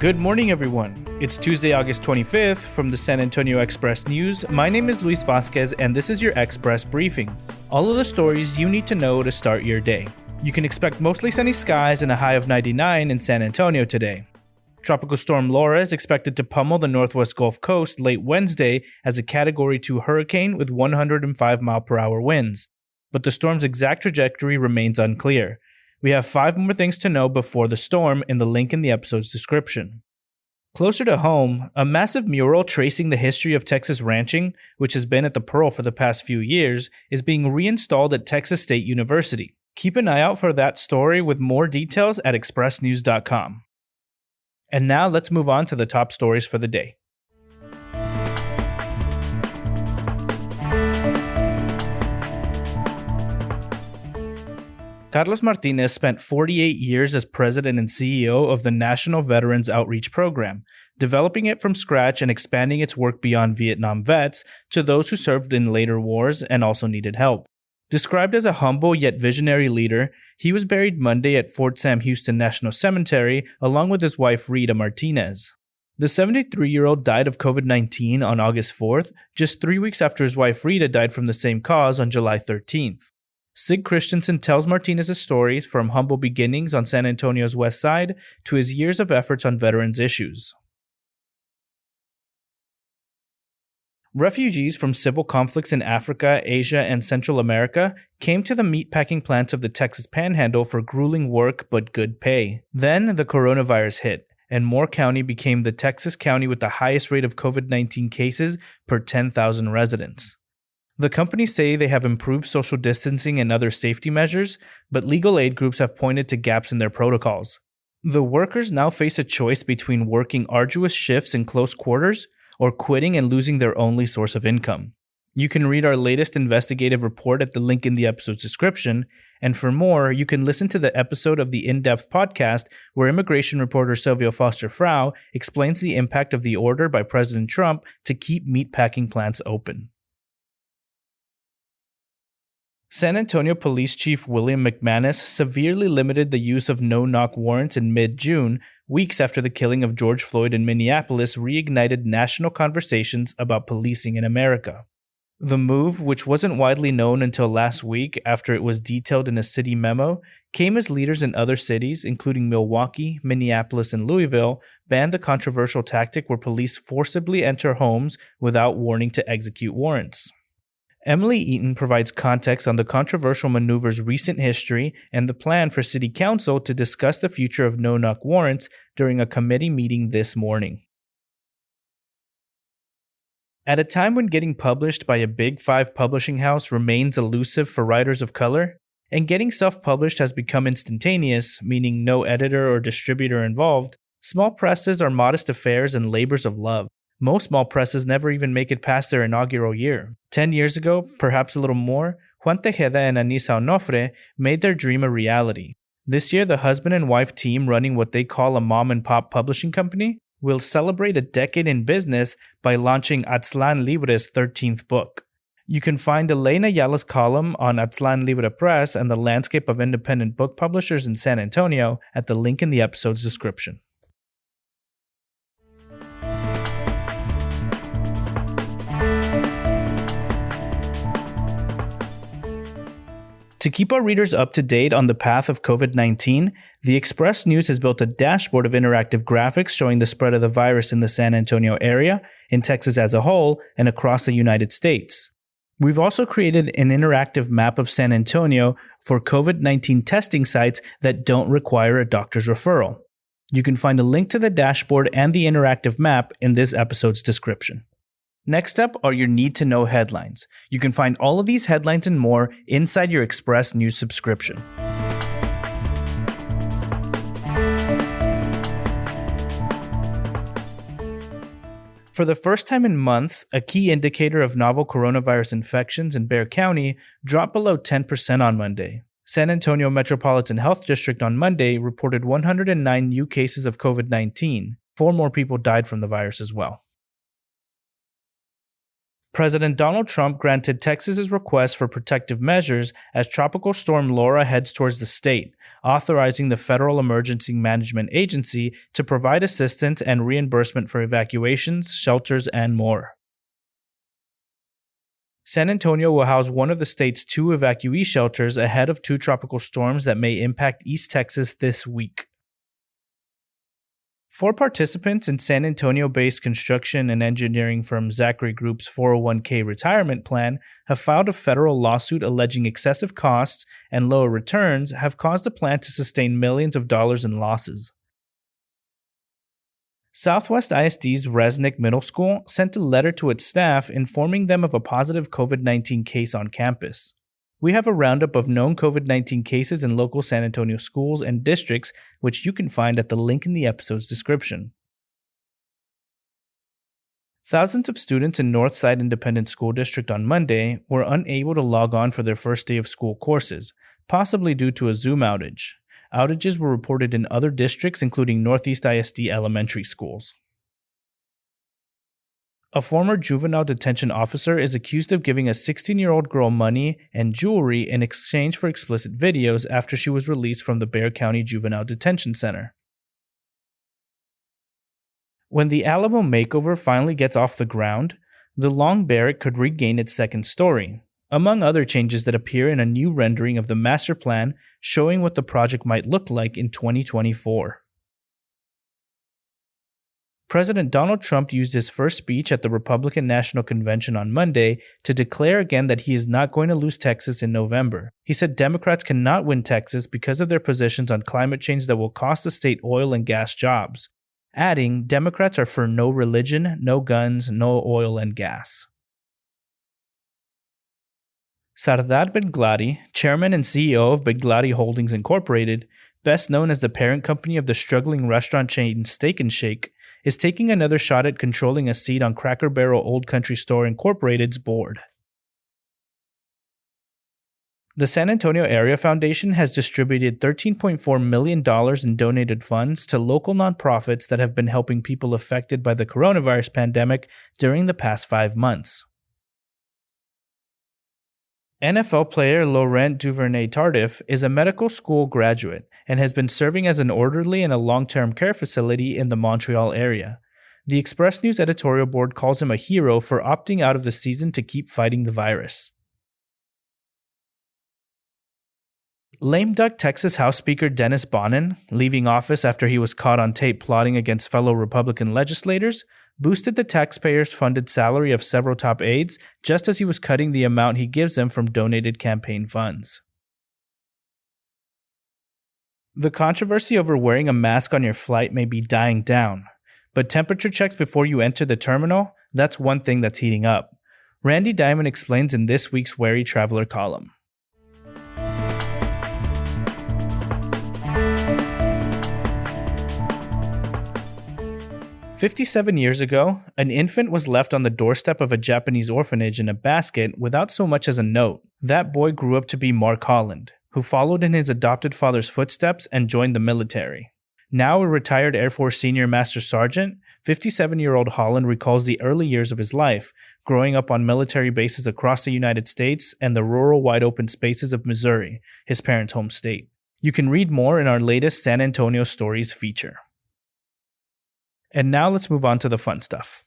Good morning, everyone. It's Tuesday, August 25th from the San Antonio Express News. My name is Luis Vasquez, and this is your Express Briefing. All of the stories you need to know to start your day. You can expect mostly sunny skies and a high of 99 in San Antonio today. Tropical storm Laura is expected to pummel the northwest Gulf Coast late Wednesday as a Category 2 hurricane with 105-mile-per-hour winds. But the storm's exact trajectory remains unclear. We have 5 more things to know before the storm in the link in the episode's description. Closer to home, a massive mural tracing the history of Texas ranching, which has been at the Pearl for the past few years, is being reinstalled at Texas State University. Keep an eye out for that story with more details at expressnews.com. And now let's move on to the top stories for the day. Carlos Martinez spent 48 years as president and CEO of the National Veterans Outreach Program, developing it from scratch and expanding its work beyond Vietnam vets to those who served in later wars and also needed help. Described as a humble yet visionary leader, he was buried Monday at Fort Sam Houston National Cemetery along with his wife Rita Martinez. The 73-year-old died of COVID-19 on August 4th, just 3 weeks after his wife Rita died from the same cause on July 13th. Sig Christensen tells Martinez's story from humble beginnings on San Antonio's west side to his years of efforts on veterans issues. Refugees from civil conflicts in Africa, Asia, and Central America came to the meatpacking plants of the Texas Panhandle for grueling work but good pay. Then the coronavirus hit, and Moore County became the Texas county with the highest rate of COVID-19 cases per 10,000 residents. The companies say they have improved social distancing and other safety measures, but legal aid groups have pointed to gaps in their protocols. The workers now face a choice between working arduous shifts in close quarters or quitting and losing their only source of income. You can read our latest investigative report at the link in the episode's description, and for more, you can listen to the episode of the In-Depth podcast where immigration reporter Sylvia Foster-Frau explains the impact of the order by President Trump to keep meatpacking plants open. San Antonio Police Chief William McManus severely limited the use of no-knock warrants in mid-June, weeks after the killing of George Floyd in Minneapolis reignited national conversations about policing in America. The move, which wasn't widely known until last week after it was detailed in a city memo, came as leaders in other cities, including Milwaukee, Minneapolis, and Louisville, banned the controversial tactic where police forcibly enter homes without warning to execute warrants. Emily Eaton provides context on the controversial maneuver's recent history and the plan for City Council to discuss the future of no-knock warrants during a committee meeting this morning. At a time when getting published by a Big 5 publishing house remains elusive for writers of color, and getting self-published has become instantaneous, meaning no editor or distributor involved, small presses are modest affairs and labors of love. Most small presses never even make it past their inaugural year. 10 years ago, perhaps a little more, Juan Tejeda and Anissa Onofre made their dream a reality. This year, the husband and wife team running what they call a mom-and-pop publishing company will celebrate a decade in business by launching Aztlán Libre's 13th book. You can find Elaine Ayala's column on Aztlán Libre Press and the landscape of independent book publishers in San Antonio at the link in the episode's description. To keep our readers up to date on the path of COVID-19, the Express News has built a dashboard of interactive graphics showing the spread of the virus in the San Antonio area, in Texas as a whole, and across the United States. We've also created an interactive map of San Antonio for COVID-19 testing sites that don't require a doctor's referral. You can find a link to the dashboard and the interactive map in this episode's description. Next up are your need-to-know headlines. You can find all of these headlines and more inside your Express News subscription. For the first time in months, a key indicator of novel coronavirus infections in Bexar County dropped below 10% on Monday. San Antonio Metropolitan Health District on Monday reported 109 new cases of COVID-19. 4 more people died from the virus as well. President Donald Trump granted Texas's request for protective measures as Tropical Storm Laura heads towards the state, authorizing the Federal Emergency Management Agency to provide assistance and reimbursement for evacuations, shelters, and more. San Antonio will house one of the state's 2 evacuee shelters ahead of 2 tropical storms that may impact East Texas this week. 4 participants in San Antonio-based construction and engineering firm Zachary Group's 401k retirement plan have filed a federal lawsuit alleging excessive costs and lower returns have caused the plan to sustain millions of dollars in losses. Southwest ISD's Resnick Middle School sent a letter to its staff informing them of a positive COVID-19 case on campus. We have a roundup of known COVID-19 cases in local San Antonio schools and districts, which you can find at the link in the episode's description. Thousands of students in Northside Independent School District on Monday were unable to log on for their first day of school courses, possibly due to a Zoom outage. Outages were reported in other districts, including Northeast ISD elementary schools. A former juvenile detention officer is accused of giving a 16-year-old girl money and jewelry in exchange for explicit videos after she was released from the Bexar County Juvenile Detention Center. When the Alamo makeover finally gets off the ground, the Long Barrack could regain its second story, among other changes that appear in a new rendering of the master plan showing what the project might look like in 2024. President Donald Trump used his first speech at the Republican National Convention on Monday to declare again that he is not going to lose Texas in November. He said Democrats cannot win Texas because of their positions on climate change that will cost the state oil and gas jobs, adding, Democrats are for no religion, no guns, no oil and gas. Sardar Bedgladi, chairman and CEO of Bedgladi Holdings Incorporated, best known as the parent company of the struggling restaurant chain Steak and Shake, is taking another shot at controlling a seat on Cracker Barrel Old Country Store Incorporated's board. The San Antonio Area Foundation has distributed $13.4 million in donated funds to local nonprofits that have been helping people affected by the coronavirus pandemic during the past 5 months. NFL player Laurent Duvernay-Tardif is a medical school graduate and has been serving as an orderly in a long-term care facility in the Montreal area. The Express News editorial board calls him a hero for opting out of the season to keep fighting the virus. Lame duck Texas House Speaker Dennis Bonnen, leaving office after he was caught on tape plotting against fellow Republican legislators, boosted the taxpayers-funded salary of several top aides just as he was cutting the amount he gives them from donated campaign funds. The controversy over wearing a mask on your flight may be dying down, but temperature checks before you enter the terminal, that's one thing that's heating up. Randy Diamond explains in this week's Wary Traveler column. "57 years ago, an infant was left on the doorstep of a Japanese orphanage in a basket without so much as a note. That boy grew up to be Mark Holland, who followed in his adopted father's footsteps and joined the military. Now a retired Air Force Senior Master Sergeant, 57-year-old Holland recalls the early years of his life, growing up on military bases across the United States and the rural wide-open spaces of Missouri, his parents' home state. You can read more in our latest San Antonio Stories feature. And now let's move on to the fun stuff.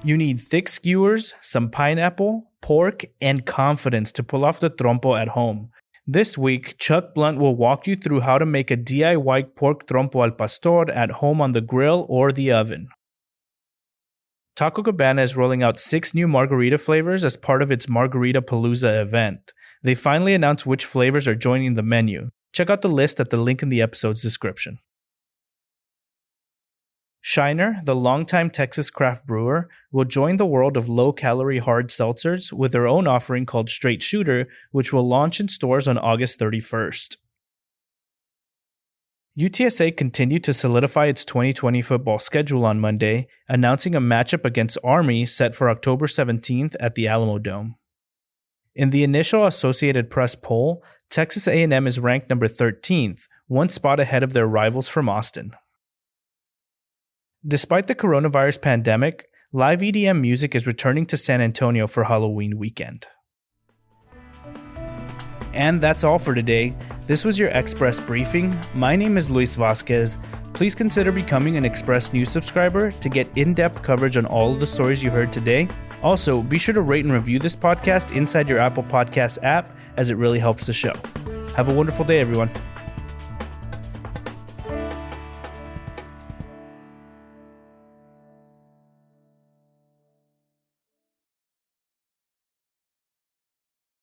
You need thick skewers, some pineapple, pork, and confidence to pull off the trompo at home. This week, Chuck Blunt will walk you through how to make a DIY pork trompo al pastor at home on the grill or the oven. Taco Cabana is rolling out 6 new margarita flavors as part of its Margarita Palooza event. They finally announced which flavors are joining the menu. Check out the list at the link in the episode's description. Shiner, the longtime Texas craft brewer, will join the world of low-calorie hard seltzers with their own offering called Straight Shooter, which will launch in stores on August 31st. UTSA continued to solidify its 2020 football schedule on Monday, announcing a matchup against Army set for October 17th at the Alamo Dome. In the initial Associated Press poll, Texas A&M is ranked number 13th, one spot ahead of their rivals from Austin. Despite the coronavirus pandemic, live EDM music is returning to San Antonio for Halloween weekend. And that's all for today. This was your Express Briefing. My name is Luis Vasquez. Please consider becoming an Express News subscriber to get in-depth coverage on all of the stories you heard today. Also, be sure to rate and review this podcast inside your Apple Podcasts app, as it really helps the show. Have a wonderful day, everyone.